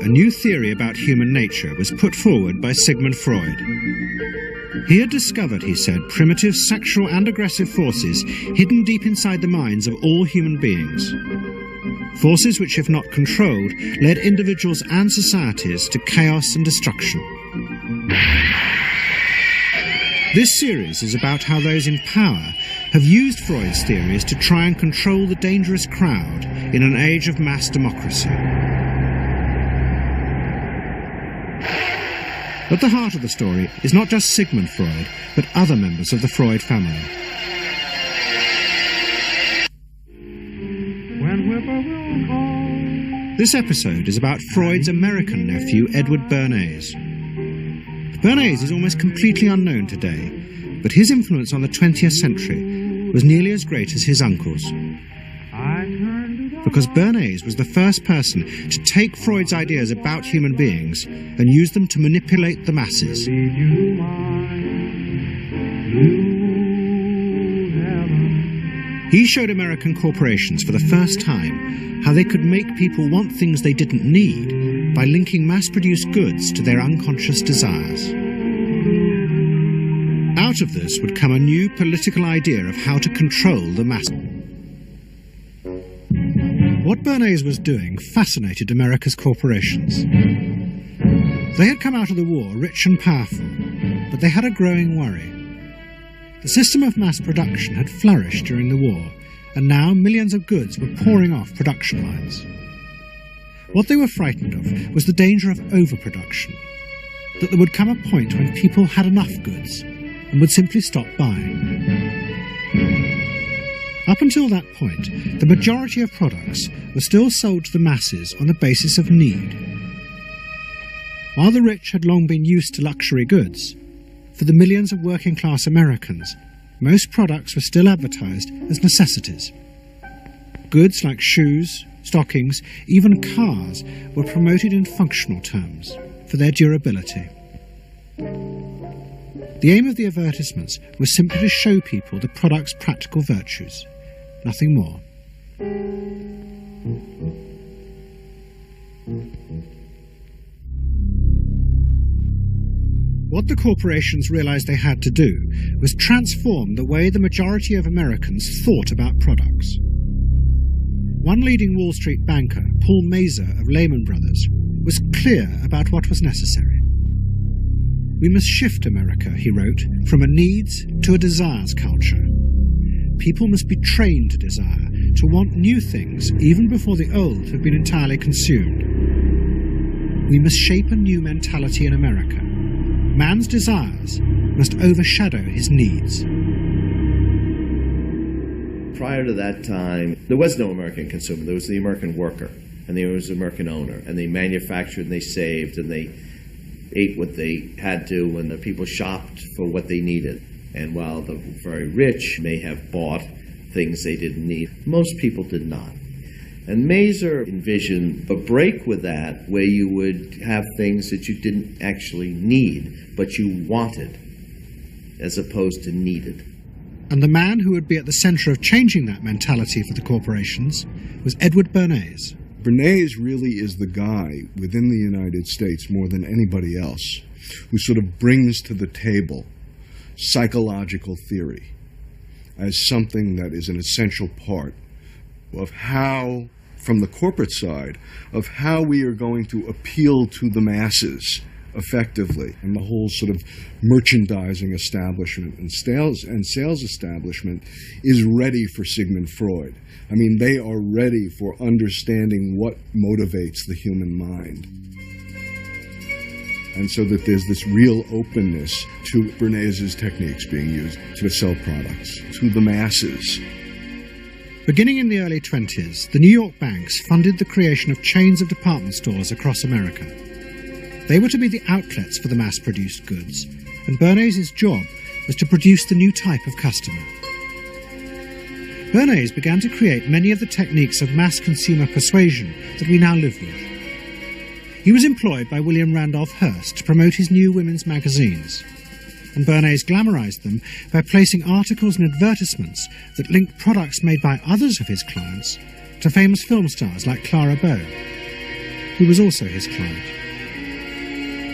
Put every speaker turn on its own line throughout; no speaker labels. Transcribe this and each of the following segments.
a new theory about human nature was put forward by Sigmund Freud. He had discovered, he said, primitive sexual and aggressive forces hidden deep inside the minds of all human beings. Forces which, if not controlled, led individuals and societies to chaos and destruction. This series is about how those in power have used Freud's theories to try and control the dangerous crowd in an age of mass democracy. At the heart of the story is not just Sigmund Freud, but other members of the Freud family. This episode is about Freud's American nephew, Edward Bernays. Bernays is almost completely unknown today, but his influence on the 20th century was nearly as great as his uncle's. Because Bernays was the first person to take Freud's ideas about human beings and use them to manipulate the masses. He showed American corporations for the first time how they could make people want things they didn't need by linking mass-produced goods to their unconscious desires. Out of this would come a new political idea of how to control the masses. What Bernays was doing fascinated America's corporations. They had come out of the war rich and powerful, but they had a growing worry. The system of mass production had flourished during the war, and now millions of goods were pouring off production lines. What they were frightened of was the danger of overproduction, that there would come a point when people had enough goods and would simply stop buying. Up until that point, the majority of products were still sold to the masses on the basis of need. While the rich had long been used to luxury goods, for the millions of working-class Americans, most products were still advertised as necessities. Goods like shoes, stockings, even cars were promoted in functional terms for their durability. The aim of the advertisements was simply to show people the product's practical virtues. Nothing more. What the corporations realized they had to do was transform the way the majority of Americans thought about products. One leading Wall Street banker, Paul Mazur of Lehman Brothers, was clear about what was necessary. We must shift America, he wrote, from a needs to a desires culture. People must be trained to desire, to want new things even before the old have been entirely consumed. We must shape a new mentality in America. Man's desires must overshadow his needs.
Prior to that time, there was no American consumer. There was the American worker, and there was the American owner, and they manufactured and they saved and they ate what they had to, and the people shopped for what they needed. And while the very rich may have bought things they didn't need, most people did not. And Mazur envisioned a break with that, where you would have things that you didn't actually need, but you wanted, as opposed to needed.
And the man who would be at the center of changing that mentality for the corporations was Edward Bernays.
Bernays really is the guy within the United States, more than anybody else, who sort of brings to the table psychological theory as something that is an essential part of how, from the corporate side, of how we are going to appeal to the masses effectively. And the whole sort of merchandising establishment and sales establishment is ready for Sigmund Freud. I mean, they are ready for understanding what motivates the human mind. And so that there's this real openness to Bernays' techniques being used to sell products to the masses.
Beginning in the early 20s, the New York banks funded the creation of chains of department stores across America. They were to be the outlets for the mass-produced goods, and Bernays' job was to produce the new type of customer. Bernays began to create many of the techniques of mass consumer persuasion that we now live with. He was employed by William Randolph Hearst to promote his new women's magazines, and Bernays glamorized them by placing articles and advertisements that linked products made by others of his clients to famous film stars like Clara Bow. who was also his client.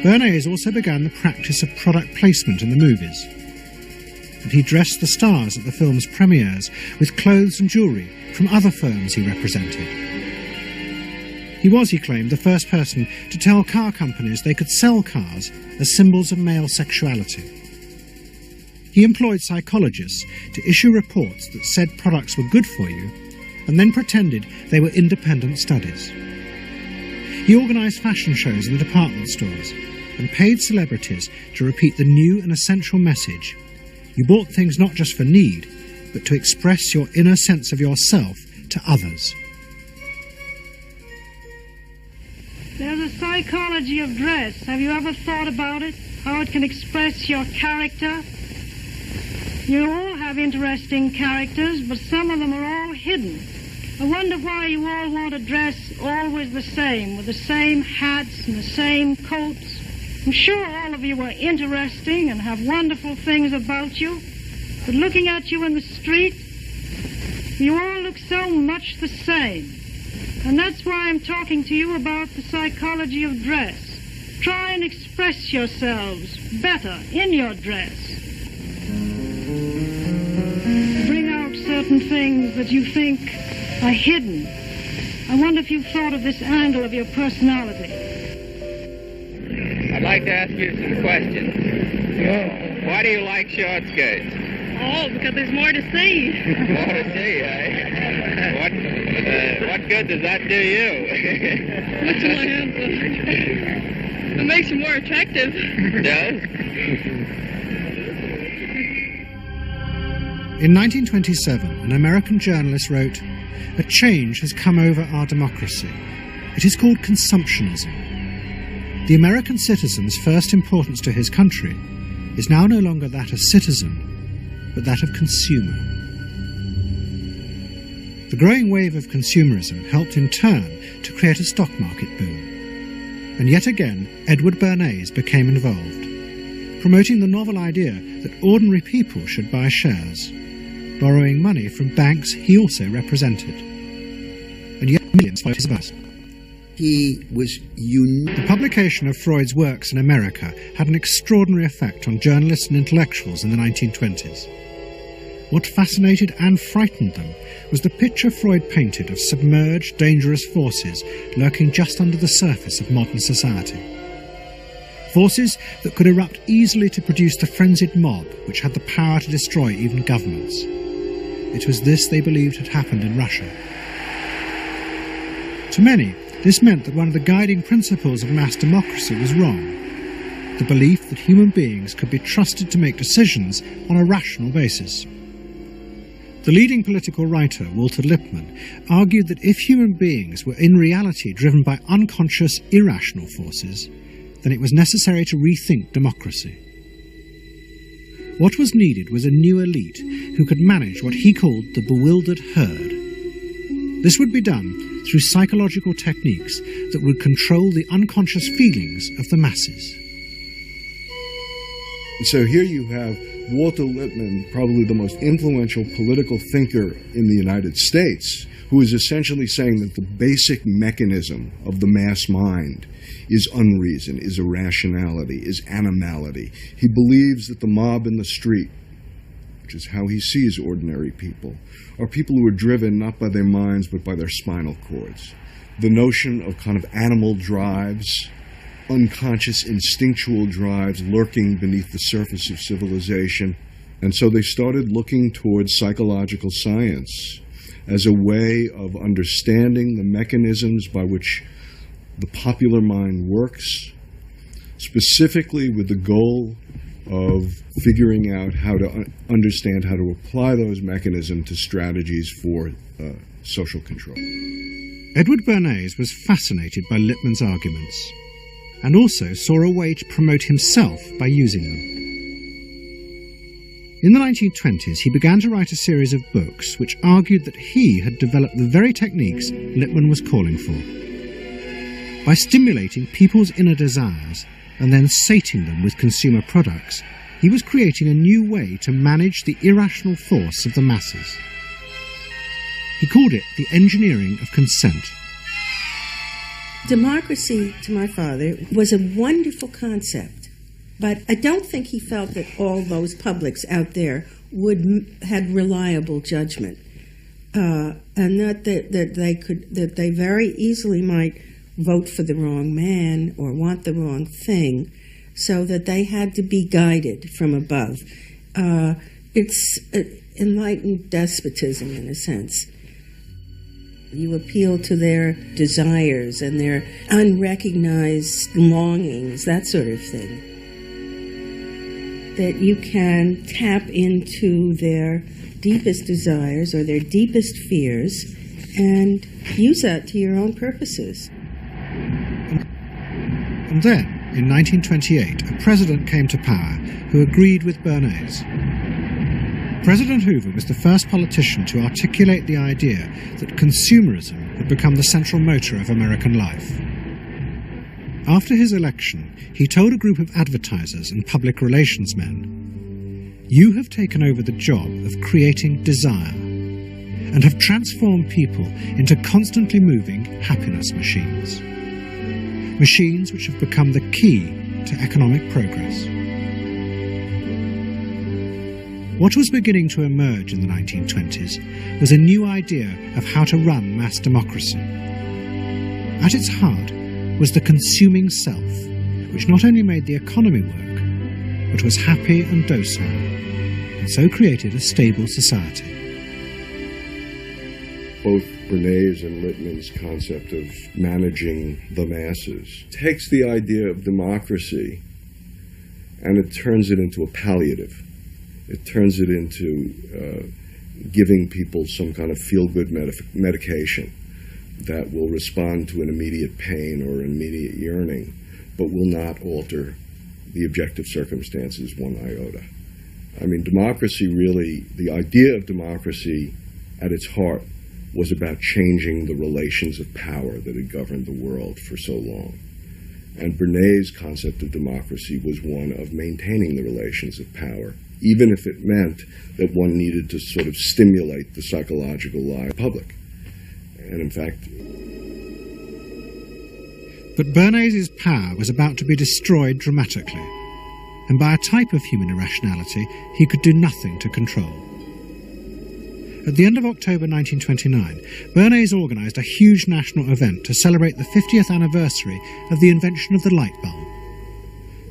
Bernays also began the practice of product placement in the movies, and he dressed the stars at the film's premieres with clothes and jewellery from other firms he represented. He was, he claimed, the first person to tell car companies they could sell cars as symbols of male sexuality. He employed psychologists to issue reports that said products were good for you and then pretended they were independent studies. He organised fashion shows in the department stores and paid celebrities to repeat the new and essential message: you bought things not just for need, but to express your inner sense of yourself to others.
There's a psychology of dress. Have you ever thought about it? How it can express your character? You all have interesting characters, but some of them are all hidden. I wonder why you all want to dress always the same, with the same hats and the same coats. I'm sure all of you are interesting and have wonderful things about you, but looking at you in the street, you all look so much the same. And that's why I'm talking to you about the psychology of dress. Try and express yourselves better in your dress. Bring out certain things that you think are hidden. I wonder if you've thought of this angle of your personality.
I'd like to ask you some questions. Why do you like short skirts?
Oh, because there's more to see.
More to see, eh? What good does that do you?
What's my answer? It makes you more attractive.
Does?
In 1927, an American journalist wrote, "A change has come over our democracy. It is called consumptionism. The American citizen's first importance to his country is now no longer that of citizen, but that of consumer." The growing wave of consumerism helped in turn to create a stock market boom. And yet again, Edward Bernays became involved, promoting the novel idea that ordinary people should buy shares, borrowing money from banks he also represented. And yet millions followed his advice.
He was unique.
The publication of Freud's works in America had an extraordinary effect on journalists and intellectuals in the 1920s. What fascinated and frightened them was the picture Freud painted of submerged, dangerous forces lurking just under the surface of modern society. Forces that could erupt easily to produce the frenzied mob which had the power to destroy even governments. It was this they believed had happened in Russia. To many, this meant that one of the guiding principles of mass democracy was wrong: the belief that human beings could be trusted to make decisions on a rational basis. The leading political writer, Walter Lippmann, argued that if human beings were in reality driven by unconscious, irrational forces, then it was necessary to rethink democracy. What was needed was a new elite who could manage what he called the bewildered herd. This would be done through psychological techniques that would control the unconscious feelings of the masses.
So here you have Walter Lippmann, probably the most influential political thinker in the United States, who is essentially saying that the basic mechanism of the mass mind is unreason, is irrationality, is animality. He believes that the mob in the street, which is how he sees ordinary people, are people who are driven not by their minds but by their spinal cords. The notion of kind of animal drives, unconscious instinctual drives lurking beneath the surface of civilization. And so they started looking towards psychological science as a way of understanding the mechanisms by which the popular mind works, specifically with the goal of figuring out how to understand how to apply those mechanisms to strategies for social control.
Edward Bernays was fascinated by Lippmann's arguments, and also saw a way to promote himself by using them. In the 1920s, he began to write a series of books which argued that he had developed the very techniques Lippmann was calling for. By stimulating people's inner desires and then sating them with consumer products, he was creating a new way to manage the irrational force of the masses. He called it the engineering of consent.
Democracy, to my father, was a wonderful concept, but I don't think he felt that all those publics out there had reliable judgment, and that they very easily might vote for the wrong man or want the wrong thing, so that they had to be guided from above. It's enlightened despotism in a sense. You appeal to their desires and their unrecognized longings, that sort of thing. That you can tap into their deepest desires or their deepest fears and use that to your own purposes.
And then, in 1928, a president came to power who agreed with Bernays. President Hoover was the first politician to articulate the idea that consumerism had become the central motor of American life. After his election, he told a group of advertisers and public relations men, "You have taken over the job of creating desire and have transformed people into constantly moving happiness machines. Machines which have become the key to economic progress." What was beginning to emerge in the 1920s was a new idea of how to run mass democracy. At its heart was the consuming self, which not only made the economy work, but was happy and docile, and so created a stable society.
Both Bernays and Littman's concept of managing the masses takes the idea of democracy and it turns it into a palliative. It turns it into giving people some kind of feel-good medication that will respond to an immediate pain or an immediate yearning, but will not alter the objective circumstances one iota. I mean, democracy really, the idea of democracy at its heart was about changing the relations of power that had governed the world for so long. And Bernays' concept of democracy was one of maintaining the relations of power, even if it meant that one needed to sort of stimulate the psychological life of the public. And in fact...
But Bernays' power was about to be destroyed dramatically, and by a type of human irrationality he could do nothing to control. At the end of October 1929, Bernays organised a huge national event to celebrate the 50th anniversary of the invention of the light bulb.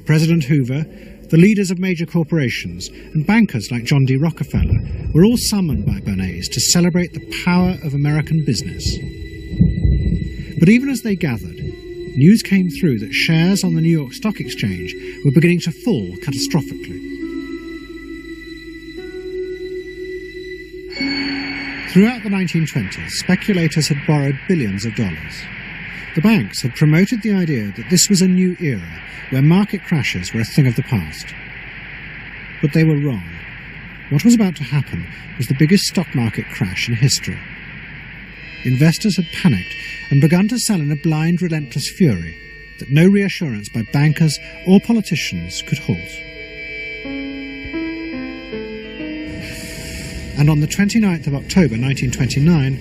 President Hoover, the leaders of major corporations, and bankers like John D. Rockefeller were all summoned by Bernays to celebrate the power of American business. But even as they gathered, news came through that shares on the New York Stock Exchange were beginning to fall catastrophically. Throughout the 1920s, speculators had borrowed billions of dollars. The banks had promoted the idea that this was a new era where market crashes were a thing of the past. But they were wrong. What was about to happen was the biggest stock market crash in history. Investors had panicked and begun to sell in a blind, relentless fury that no reassurance by bankers or politicians could halt. And on the 29th of October 1929,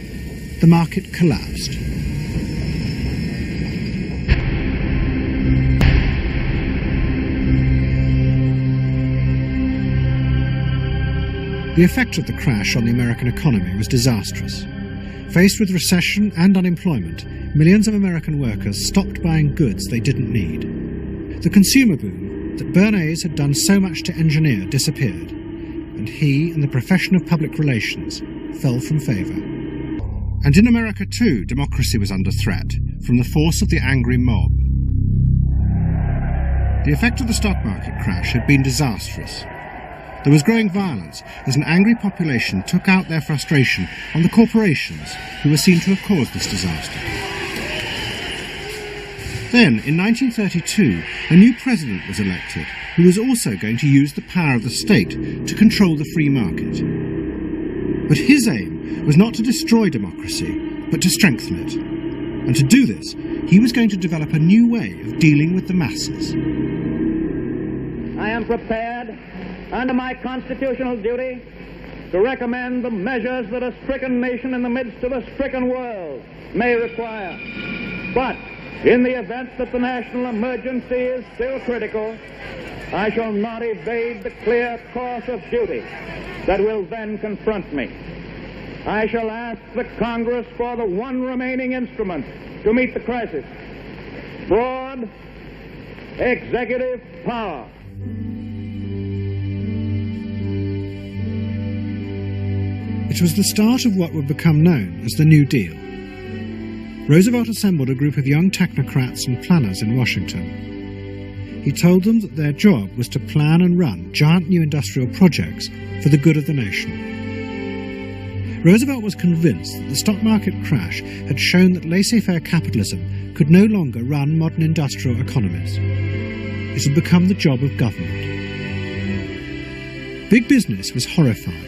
the market collapsed. The effect of the crash on the American economy was disastrous. Faced with recession and unemployment, millions of American workers stopped buying goods they didn't need. The consumer boom that Bernays had done so much to engineer disappeared, and he and the profession of public relations fell from favour. And in America too, democracy was under threat from the force of the angry mob. The effect of the stock market crash had been disastrous. There was growing violence as an angry population took out their frustration on the corporations who were seen to have caused this disaster. Then, in 1932, a new president was elected who was also going to use the power of the state to control the free market. But his aim was not to destroy democracy, but to strengthen it. And to do this, he was going to develop a new way of dealing with the masses.
I am prepared, under my constitutional duty, to recommend the measures that a stricken nation in the midst of a stricken world may require. But In the event that the national emergency is still critical, I shall not evade the clear course of duty that will then confront me. I shall ask the Congress for the one remaining instrument to meet the crisis: broad executive power.
It was the start of what would become known as the New Deal. Roosevelt assembled a group of young technocrats and planners in Washington. He told them that their job was to plan and run giant new industrial projects for the good of the nation. Roosevelt was convinced that the stock market crash had shown that laissez-faire capitalism could no longer run modern industrial economies. It had become the job of government. Big business was horrified,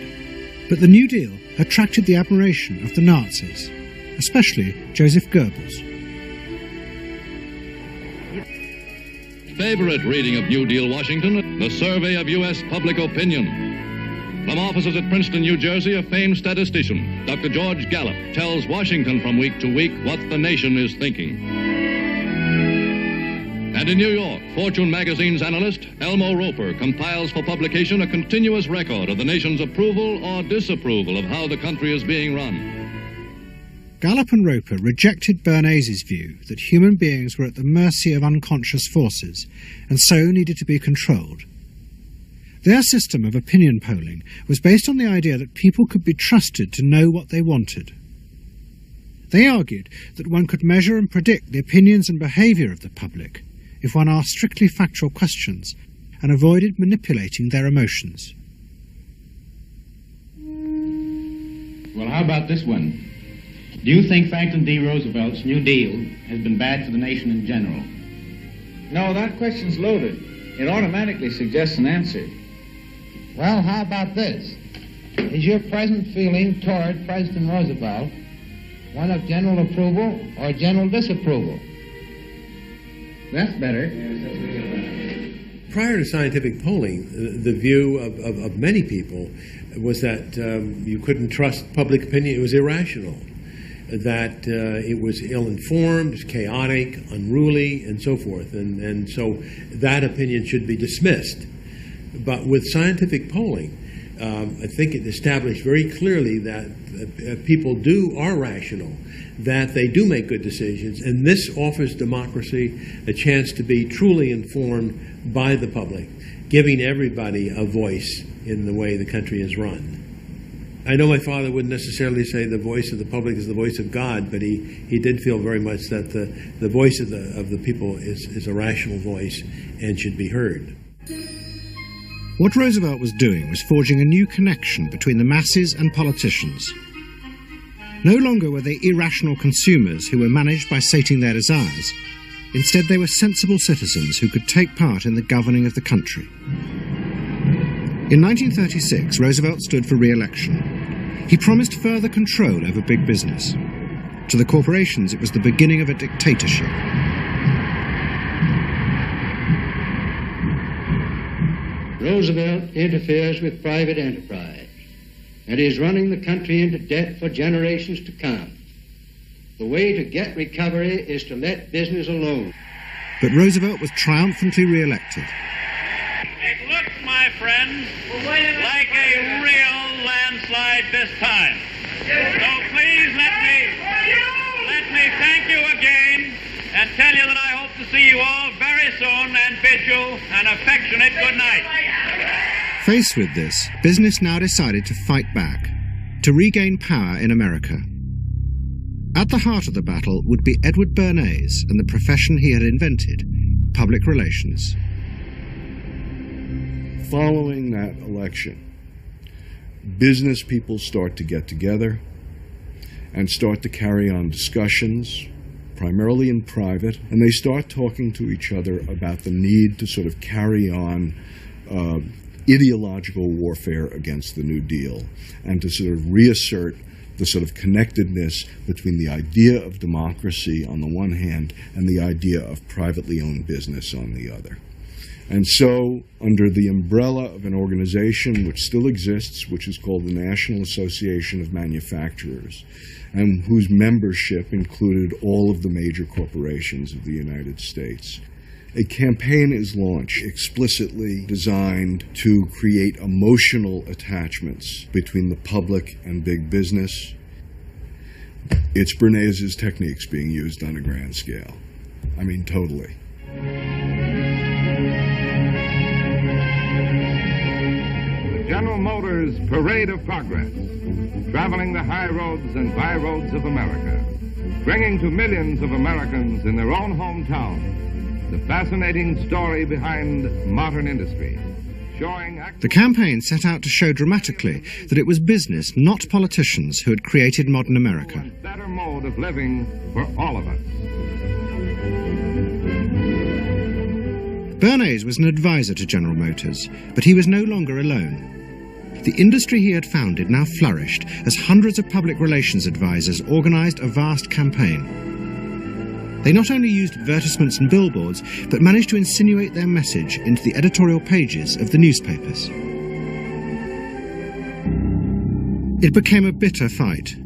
but the New Deal attracted the admiration of the Nazis, especially Joseph Goebbels.
Favorite reading of New Deal Washington, the survey of U.S. public opinion. From offices at Princeton, New Jersey, a famed statistician, Dr. George Gallup, tells Washington from week to week what the nation is thinking. And in New York, Fortune magazine's analyst, Elmo Roper, compiles for publication a continuous record of the nation's approval or disapproval of how the country is being run.
Gallup and Roper rejected Bernays' view that human beings were at the mercy of unconscious forces and so needed to be controlled. Their system of opinion polling was based on the idea that people could be trusted to know what they wanted. They argued that one could measure and predict the opinions and behaviour of the public if one asked strictly factual questions and avoided manipulating their emotions.
Well, how about this one? Do you think Franklin D. Roosevelt's New Deal has been bad for the nation in general?
No, that question's loaded. It automatically suggests an answer.
Well, how about this? Is your present feeling toward President Roosevelt one of general approval or general disapproval? That's better.
Prior to scientific polling, the view of many people was that you couldn't trust public opinion. It was irrational, that it was ill-informed, chaotic, unruly, and so forth. And so that opinion should be dismissed. But with scientific polling, I think it established very clearly that people are rational, that they do make good decisions, and this offers democracy a chance to be truly informed by the public, giving everybody a voice in the way the country is run. I know my father wouldn't necessarily say the voice of the public is the voice of God, but he did feel very much that the voice of the people is a rational voice and should be heard.
What Roosevelt was doing was forging a new connection between the masses and politicians. No longer were they irrational consumers who were managed by sating their desires. Instead, they were sensible citizens who could take part in the governing of the country. In 1936, Roosevelt stood for re-election. He promised further control over big business. To the corporations, it was the beginning of a dictatorship.
Roosevelt interferes with private enterprise and is running the country into debt for generations to come. The way to get recovery is to let business alone.
But Roosevelt was triumphantly re-elected.
It looks, my friends, like a real landslide this time. So please let me thank you again and tell you that I hope to see you all very soon and bid you an affectionate good night.
Faced with this, business now decided to fight back, to regain power in America. At the heart of the battle would be Edward Bernays and the profession he had invented, public relations.
Following that election, business people start to get together and start to carry on discussions, primarily in private, and they start talking to each other about the need to sort of carry on ideological warfare against the New Deal and to sort of reassert the sort of connectedness between the idea of democracy on the one hand and the idea of privately owned business on the other. And so, under the umbrella of an organization which still exists, which is called the National Association of Manufacturers, and whose membership included all of the major corporations of the United States, a campaign is launched explicitly designed to create emotional attachments between the public and big business. It's Bernays' techniques being used on a grand scale. I mean, totally.
General Motors Parade of Progress, traveling the high roads and byroads of America, bringing to millions of Americans in their own hometown the fascinating story behind modern industry, showing...
The campaign set out to show dramatically that it was business, not politicians, who had created modern America.
A better mode of living for all of us.
Bernays was an advisor to General Motors, but he was no longer alone. The industry he had founded now flourished as hundreds of public relations advisors organized a vast campaign. They not only used advertisements and billboards, but managed to insinuate their message into the editorial pages of the newspapers. It became a bitter fight.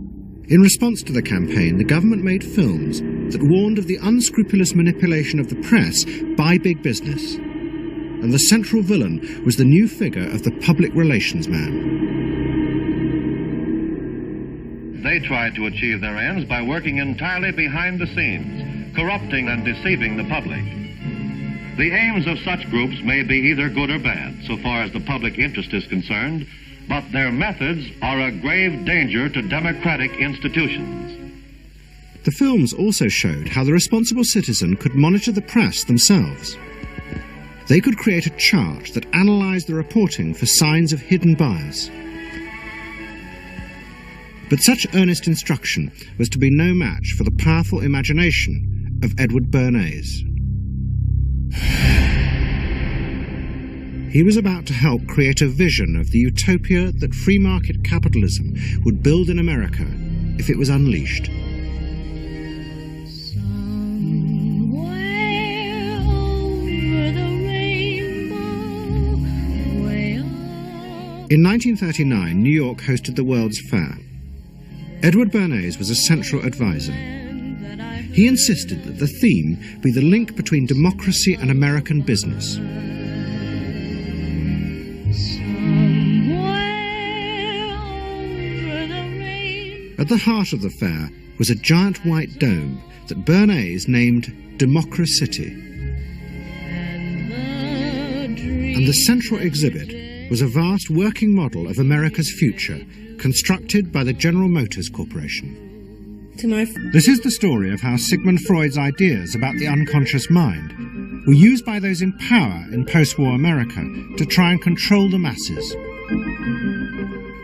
In response to the campaign, the government made films that warned of the unscrupulous manipulation of the press by big business. And the central villain was the new figure of the public relations man.
They tried to achieve their ends by working entirely behind the scenes, corrupting and deceiving the public. The aims of such groups may be either good or bad, so far as the public interest is concerned, but their methods are a grave danger to democratic institutions.
The films also showed how the responsible citizen could monitor the press themselves. They could create a chart that analyzed the reporting for signs of hidden bias. But such earnest instruction was to be no match for the powerful imagination of Edward Bernays. He was about to help create a vision of the utopia that free market capitalism would build in America if it was unleashed. In 1939, New York hosted the World's Fair. Edward Bernays was a central advisor. He insisted that the theme be the link between democracy and American business. At the heart of the fair was a giant white dome that Bernays named Democracy. And the central exhibit was a vast working model of America's future, constructed by the General Motors Corporation. This is the story of how Sigmund Freud's ideas about the unconscious mind were used by those in power in post-war America to try and control the masses.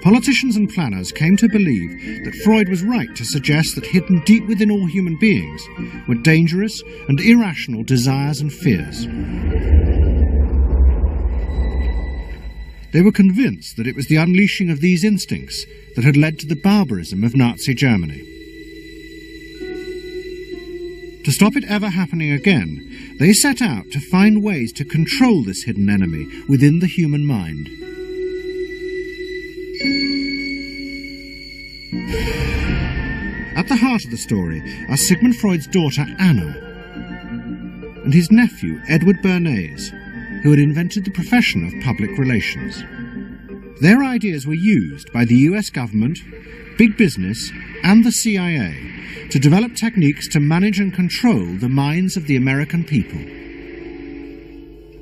Politicians and planners came to believe that Freud was right to suggest that hidden deep within all human beings were dangerous and irrational desires and fears. They were convinced that it was the unleashing of these instincts that had led to the barbarism of Nazi Germany. To stop it ever happening again, they set out to find ways to control this hidden enemy within the human mind. At the heart of the story are Sigmund Freud's daughter Anna and his nephew Edward Bernays, who had invented the profession of public relations. Their ideas were used by the US government, big business, and the CIA to develop techniques to manage and control the minds of the American people.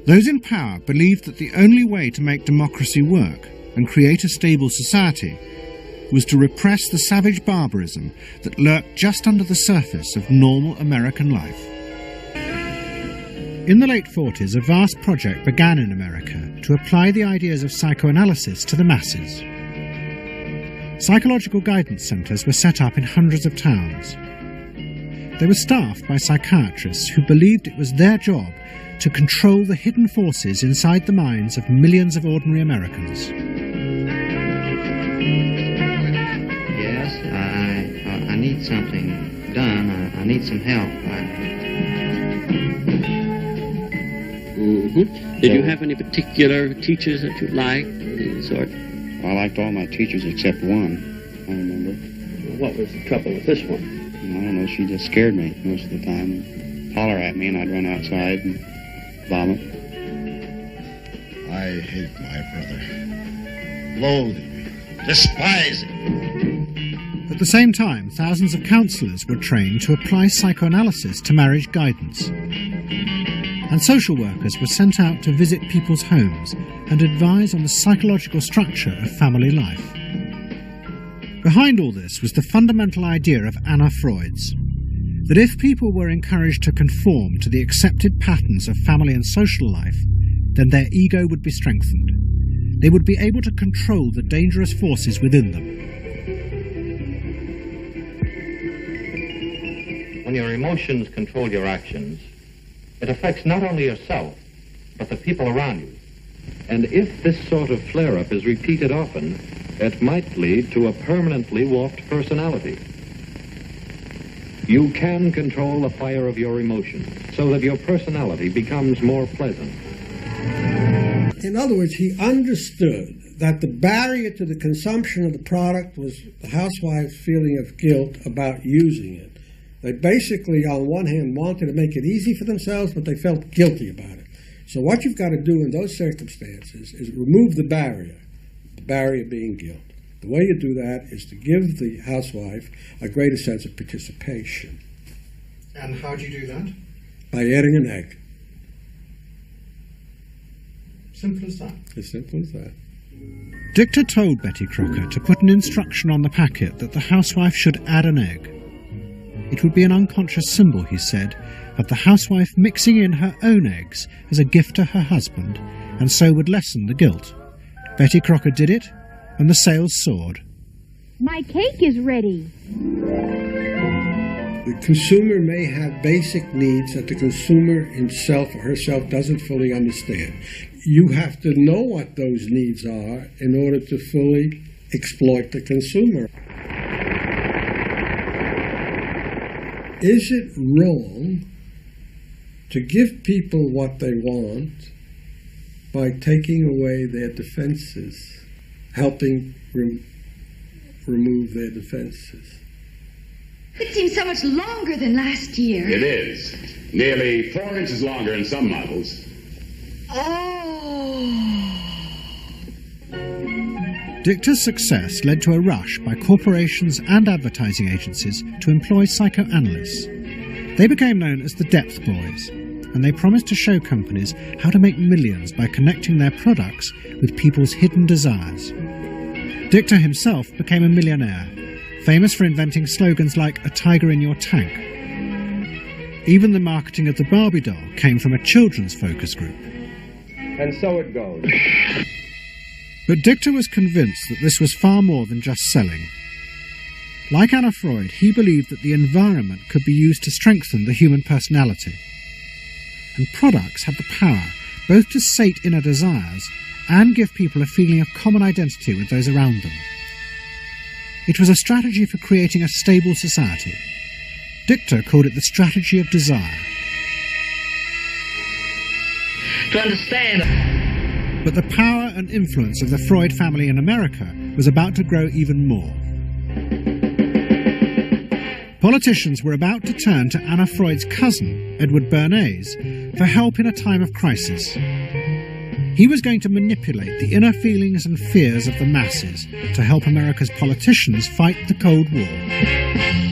Those in power believed that the only way to make democracy work and create a stable society was to repress the savage barbarism that lurked just under the surface of normal American life. In the late 40s, a vast project began in America to apply the ideas of psychoanalysis to the masses. Psychological guidance centres were set up in hundreds of towns. They were staffed by psychiatrists who believed it was their job to control the hidden forces inside the minds of millions of ordinary Americans.
Yes, I need something done. I need some help.
Did you have any particular teachers that you liked, any sort?
I liked all my teachers except one, I remember.
What was the trouble with this one?
I don't know, she just scared me most of the time. Holler at me and I'd run outside and vomit.
I hate my brother. Loathe him. Despise him.
At the same time, thousands of counsellors were trained to apply psychoanalysis to marriage guidance. And social workers were sent out to visit people's homes and advise on the psychological structure of family life. Behind all this was the fundamental idea of Anna Freud's, that if people were encouraged to conform to the accepted patterns of family and social life, then their ego would be strengthened. They would be able to control the dangerous forces within them.
When your emotions control your actions, it affects not only yourself, but the people around you. And if this sort of flare-up is repeated often, it might lead to a permanently warped personality. You can control the fire of your emotions so that your personality becomes more pleasant.
In other words, he understood that the barrier to the consumption of the product was the housewife's feeling of guilt about using it. They basically, on one hand, wanted to make it easy for themselves, but they felt guilty about it. So what you've got to do in those circumstances is remove the barrier being guilt. The way you do that is to give the housewife a greater sense of participation.
And how do you do that?
By adding an egg.
Simple as that.
As simple as that.
Dichter told Betty Crocker to put an instruction on the packet that the housewife should add an egg. It would be an unconscious symbol, he said, of the housewife mixing in her own eggs as a gift to her husband, and so would lessen the guilt. Betty Crocker did it, and the sales soared.
My cake is ready.
The consumer may have basic needs that the consumer himself or herself doesn't fully understand. You have to know what those needs are in order to fully exploit the consumer. Is it wrong to give people what they want by taking away their defenses, helping remove their defenses?
It seems so much longer than last year.
It is. Nearly 4 inches longer in some models.
Oh.
Dichter's success led to a rush by corporations and advertising agencies to employ psychoanalysts. They became known as the Depth Boys, and they promised to show companies how to make millions by connecting their products with people's hidden desires. Dichter himself became a millionaire, famous for inventing slogans like "A tiger in your tank." Even the marketing of the Barbie doll came from a children's focus group.
And so it goes.
But Dichter was convinced that this was far more than just selling. Like Anna Freud, he believed that the environment could be used to strengthen the human personality. And products have the power both to sate inner desires and give people a feeling of common identity with those around them. It was a strategy for creating a stable society. Dichter called it the strategy of desire.
To understand.
But the power and influence of the Freud family in America was about to grow even more. Politicians were about to turn to Anna Freud's cousin, Edward Bernays, for help in a time of crisis. He was going to manipulate the inner feelings and fears of the masses to help America's politicians fight the Cold War.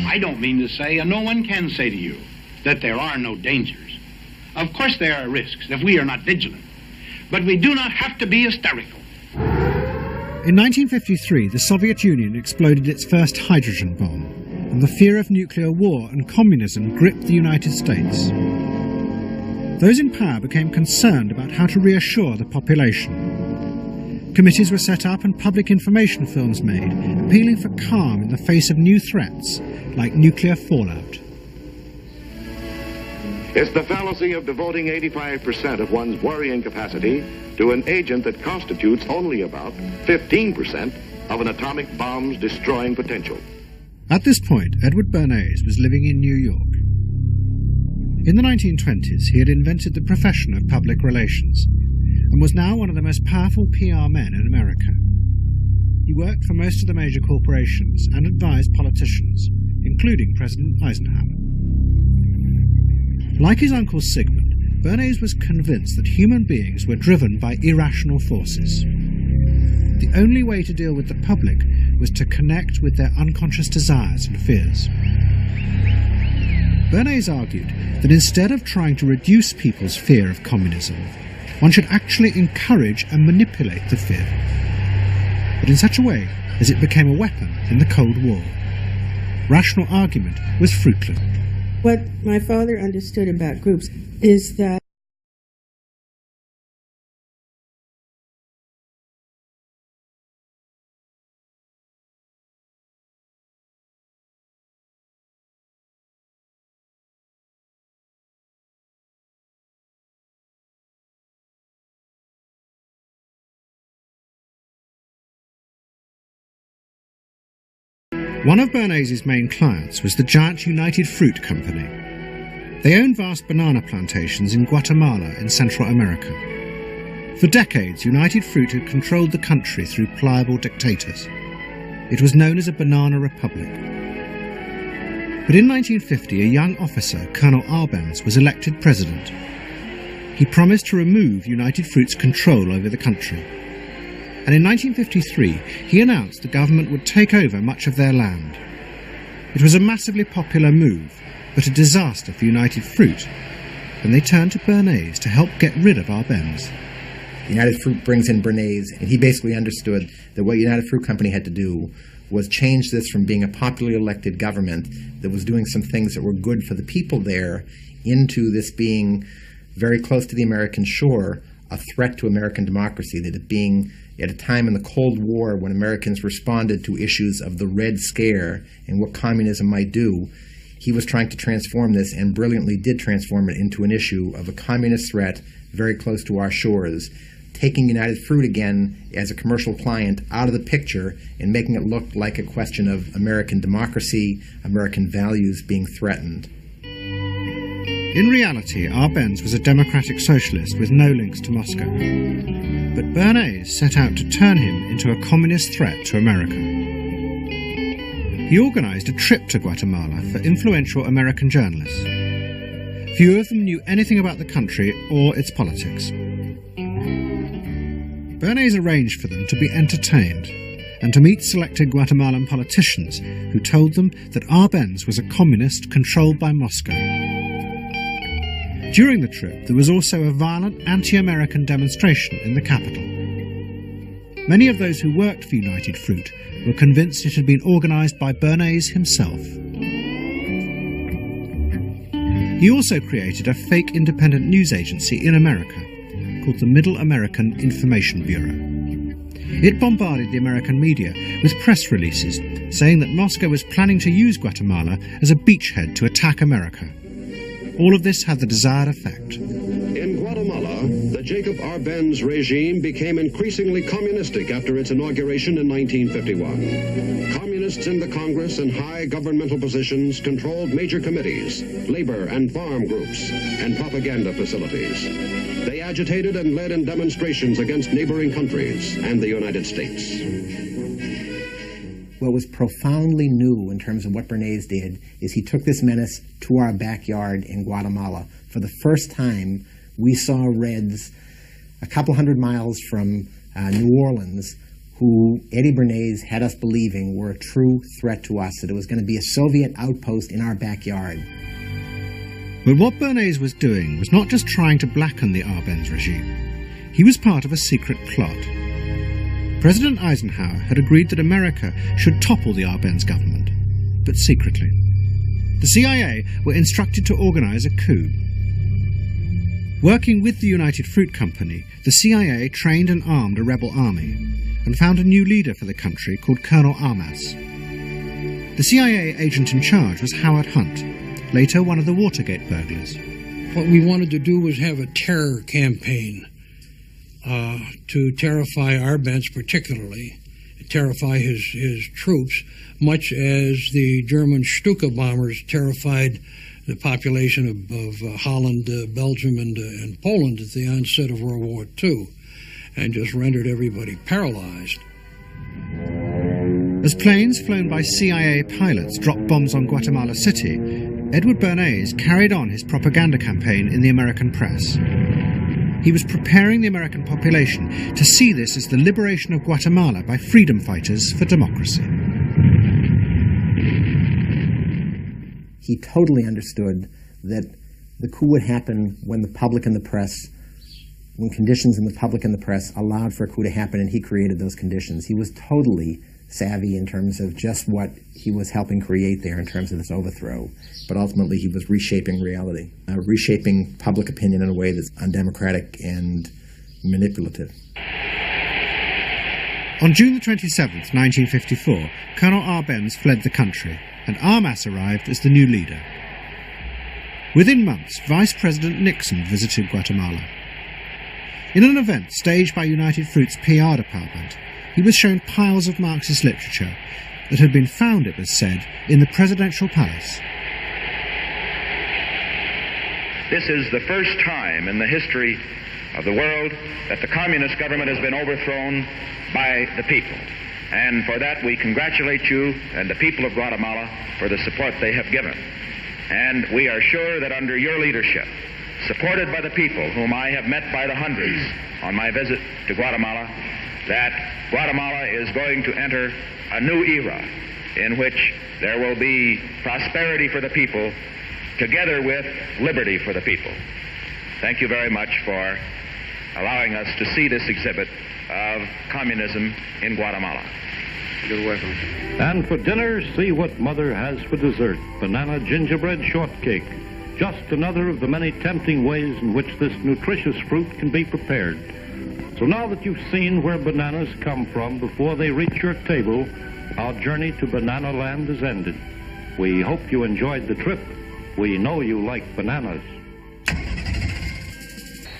I don't mean to say, and no one can say to you, that there are no dangers. Of course there are risks if we are not vigilant. But we do not have to be hysterical.
In 1953, the Soviet Union exploded its first hydrogen bomb, and the fear of nuclear war and communism gripped the United States. Those in power became concerned about how to reassure the population. Committees were set up and public information films made, appealing for calm in the face of new threats, like nuclear fallout.
It's the fallacy of devoting 85% of one's worrying capacity to an agent that constitutes only about 15% of an atomic bomb's destroying potential.
At this point, Edward Bernays was living in New York. In the 1920s, he had invented the profession of public relations and was now one of the most powerful PR men in America. He worked for most of the major corporations and advised politicians, including President Eisenhower. Like his uncle Sigmund, Bernays was convinced that human beings were driven by irrational forces. The only way to deal with the public was to connect with their unconscious desires and fears. Bernays argued that instead of trying to reduce people's fear of communism, one should actually encourage and manipulate the fear, but in such a way as it became a weapon in the Cold War. Rational argument was fruitless.
What my father understood about groups is that
one of Bernays' main clients was the giant United Fruit Company. They owned vast banana plantations in Guatemala in Central America. For decades, United Fruit had controlled the country through pliable dictators. It was known as a banana republic. But in 1950, a young officer, Colonel Arbenz, was elected president. He promised to remove United Fruit's control over the country. And in 1953, he announced the government would take over much of their land. It was a massively popular move, but a disaster for United Fruit, and they turned to Bernays to help get rid of Arbenz.
United Fruit brings in Bernays, and he basically understood that what United Fruit Company had to do was change this from being a popularly elected government that was doing some things that were good for the people there into this being very close to the American shore, a threat to American democracy, that it being at a time in the Cold War when Americans responded to issues of the Red Scare and what communism might do, he was trying to transform this and brilliantly did transform it into an issue of a communist threat very close to our shores, taking United Fruit again as a commercial client out of the picture and making it look like a question of American democracy, American values being threatened.
In reality, Arbenz was a democratic socialist with no links to Moscow. But Bernays set out to turn him into a communist threat to America. He organized a trip to Guatemala for influential American journalists. Few of them knew anything about the country or its politics. Bernays arranged for them to be entertained and to meet selected Guatemalan politicians who told them that Arbenz was a communist controlled by Moscow. During the trip, there was also a violent anti-American demonstration in the capital. Many of those who worked for United Fruit were convinced it had been organized by Bernays himself. He also created a fake independent news agency in America called the Middle American Information Bureau. It bombarded the American media with press releases saying that Moscow was planning to use Guatemala as a beachhead to attack America. All of this had the desired effect.
In Guatemala, the Jacob Arbenz regime became increasingly communistic after its inauguration in 1951. Communists in the Congress and high governmental positions controlled major committees, labor and farm groups, and propaganda facilities. They agitated and led in demonstrations against neighboring countries and the United States.
What was profoundly new in terms of what Bernays did is he took this menace to our backyard in Guatemala. For the first time, we saw Reds a couple hundred miles from New Orleans who Eddie Bernays had us believing were a true threat to us, that it was going to be a Soviet outpost in our backyard.
But what Bernays was doing was not just trying to blacken the Arbenz regime. He was part of a secret plot. President Eisenhower had agreed that America should topple the Arbenz government, but secretly. The CIA were instructed to organize a coup. Working with the United Fruit Company, the CIA trained and armed a rebel army and found a new leader for the country called Colonel Armas. The CIA agent in charge was Howard Hunt, later one of the Watergate burglars.
What we wanted to do was have a terror campaign to terrify Arbenz particularly, terrify his troops, much as the German Stuka bombers terrified the population of Holland, Belgium, and Poland at the onset of World War II, and just rendered everybody paralyzed.
As planes flown by CIA pilots dropped bombs on Guatemala City, Edward Bernays carried on his propaganda campaign in the American press. He was preparing the American population to see this as the liberation of Guatemala by freedom fighters for democracy.
He totally understood that the coup would happen when the public and the press, when conditions in the public and the press allowed for a coup to happen, and he created those conditions. He was totally savvy in terms of just what he was helping create there in terms of this overthrow. But ultimately he was reshaping reality, reshaping public opinion in a way that's undemocratic and manipulative.
On June the 27th, 1954, Colonel Arbenz fled the country, and Armas arrived as the new leader. Within months, Vice President Nixon visited Guatemala. In an event staged by United Fruit's PR department, he was shown piles of Marxist literature that had been found, it was said, in the presidential palace.
This is the first time in the history of the world that the communist government has been overthrown by the people. And for that we congratulate you and the people of Guatemala for the support they have given. And we are sure that under your leadership, supported by the people whom I have met by the hundreds on my visit to Guatemala, that Guatemala is going to enter a new era in which there will be prosperity for the people together with liberty for the people. Thank you very much for allowing us to see this exhibit of communism in Guatemala.
You're welcome. And for dinner, see what Mother has for dessert. Banana gingerbread shortcake. Just another of the many tempting ways in which this nutritious fruit can be prepared. So now that you've seen where bananas come from before they reach your table, our journey to Banana Land is ended. We hope you enjoyed the trip. We know you like bananas.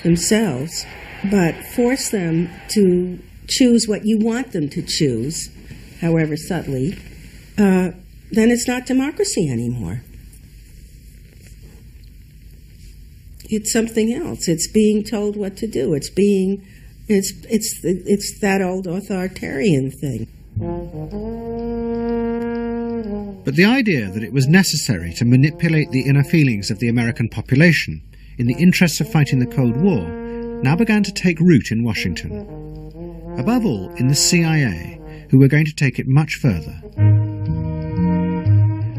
Themselves, but force them to choose what you want them to choose, however subtly, then it's not democracy anymore. It's something else. It's being told what to do. It's that old authoritarian thing.
But the idea that it was necessary to manipulate the inner feelings of the American population in the interests of fighting the Cold War now began to take root in Washington. Above all, in the CIA, who were going to take it much further.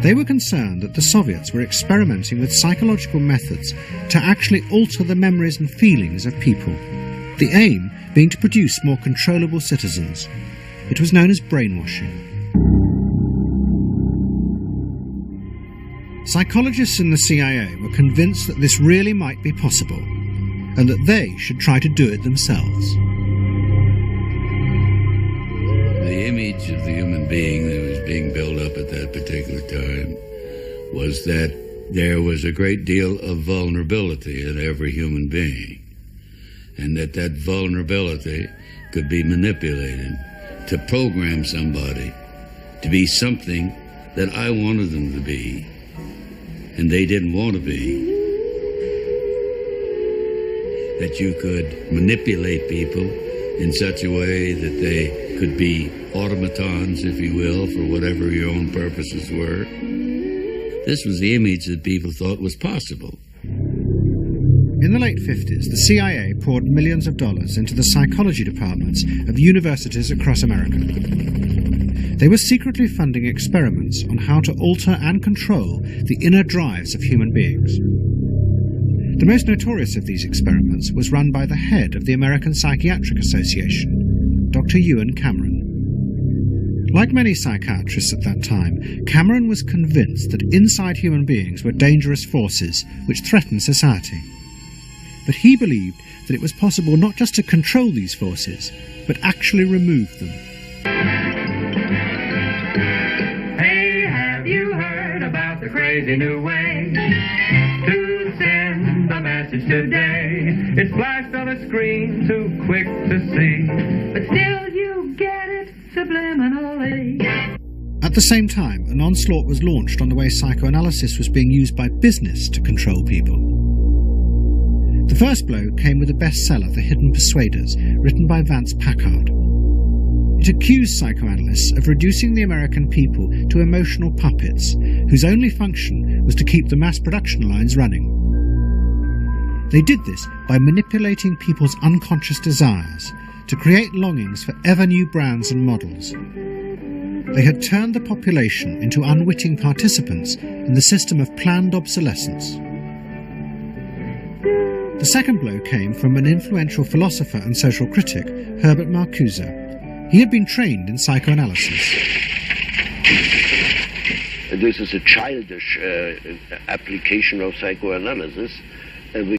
They were concerned that the Soviets were experimenting with psychological methods to actually alter the memories and feelings of people, the aim being to produce more controllable citizens. It was known as brainwashing. Psychologists in the CIA were convinced that this really might be possible, and that they should try to do it themselves.
The image of the human being that was being built up at that particular time was that there was a great deal of vulnerability in every human being, and that vulnerability could be manipulated to program somebody to be something that I wanted them to be, and they didn't want to be. That you could manipulate people in such a way that they could be automatons, if you will, for whatever your own purposes were. This was the image that people thought was possible.
In the late 50s, the CIA poured millions of dollars into the psychology departments of universities across America. They were secretly funding experiments on how to alter and control the inner drives of human beings. The most notorious of these experiments was run by the head of the American Psychiatric Association, Dr. Ewan Cameron. Like many psychiatrists at that time, Cameron was convinced that inside human beings were dangerous forces which threatened society. But he believed that it was possible not just to control these forces, but actually remove them.
Hey, have you heard about the crazy new way to send a message today? It's flashed on a screen, too quick to see, but still you get it subliminally.
At the same time, an onslaught was launched on the way psychoanalysis was being used by business to control people. The first blow came with a bestseller, The Hidden Persuaders, written by Vance Packard. It accused psychoanalysts of reducing the American people to emotional puppets, whose only function was to keep the mass production lines running. They did this by manipulating people's unconscious desires to create longings for ever new brands and models. They had turned the population into unwitting participants in the system of planned obsolescence. The second blow came from an influential philosopher and social critic, Herbert Marcuse. He had been trained in psychoanalysis.
This is a childish application of psychoanalysis, and we